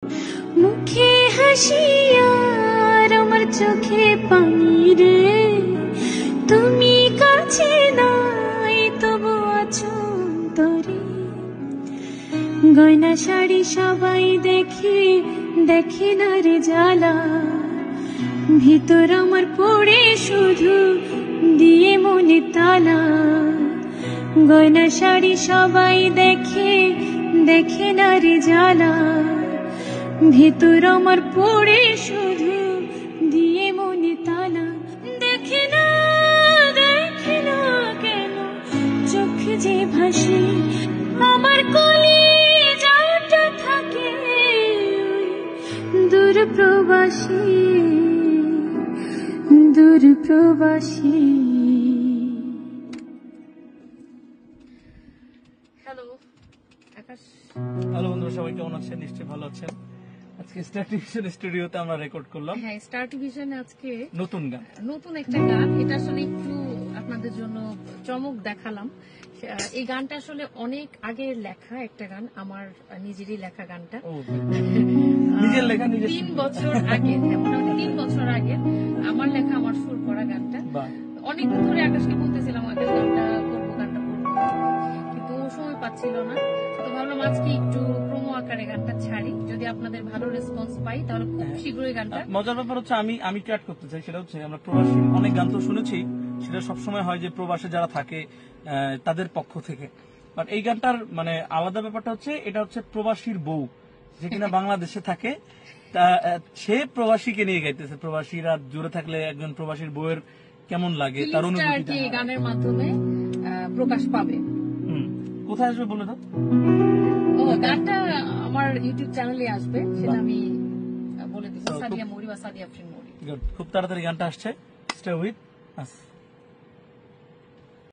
মুখে হাসি আর আমার চোখে পানি রে, তুমি কাছে নাই তবু আছো অন্তরে। গয়না শাড়ি সবাই দেখে, দেখে না রে জ্বালা, ভিতর আমার পড়ে শুধু দিয়ে মনে তালা। গয়না শাড়ি সবাই দেখে, দেখে না রে জ্বালা, ভিতর আমার পড়ে শুধু দিয়ে মনে তালা। দেখে না, দেখে না কেন চোখে যে ভাসে আমার কলিজাটা থাকে দূর প্রবাসী, দূর প্রবাসী। হ্যালো আকাশ। হ্যালো বন্ধুরা, সবাই কেমন আছেন? নিশ্চয়ই ভালো আছেন। আজকে স্টার টেলিভিশন স্টুডিওতে আমরা রেকর্ড করলাম। হ্যাঁ, স্টার টেলিভিশনে আজকে নতুন গান, নতুন একটা গান। এটা আসলে একটু আপনাদের জন্য চমক দেখালাম। এই গানটা আসলে অনেক আগের লেখা একটা গান, আমার নিজেরই লেখা গানটা। নিজের লেখা নিজের 3 বছর আগে, মোটামুটি 3 বছর আগে আমার লেখা, আমার সুর করা গানটা। অনেকদিন ধরে আকাশকে বলতেছিলাম আকাশ গানটা করবো, গানটা করবো, কিন্তু সময় পাচ্ছিল না। তো ভাবলাম আজকে একটু প্রোমো আকারে গানটা ছাড়ি, যদি আপনাদের ভালো রেসপন্স পাই তাহলে খুব শীঘ্রই গানটা। মজার ব্যাপার হচ্ছে আমি ক্যাট করতে চাই, সেটা হচ্ছে আমরা প্রবাসী অনেক গান তো শুনেছি, সেটা সবসময় হয় যে প্রবাসে যারা থাকে তাদের পক্ষ থেকে। বাট এই গানটার মানে আলাদা ব্যাপারটা হচ্ছে, এটা হচ্ছে প্রবাসীর বউ যে কিনা বাংলাদেশে থাকে, তা সে প্রবাসীকে নিয়ে গাইতেছে। প্রবাসীরা জুড়ে থাকলে একজন প্রবাসীর বউয়ের কেমন লাগে তার অনুভূতি এই গানের মাধ্যমে প্রকাশ পাবে। কোথায় আসবে বলে দাও? ও, গানটা আমার ইউটিউব চ্যানেলে আসবে, সেটা আমি বলে দিচ্ছি। সাদিয়া মৌরি বা সাদিয়া আফরিন মৌরি। খুব তাড়াতাড়ি গানটা আসছে। Stay with us.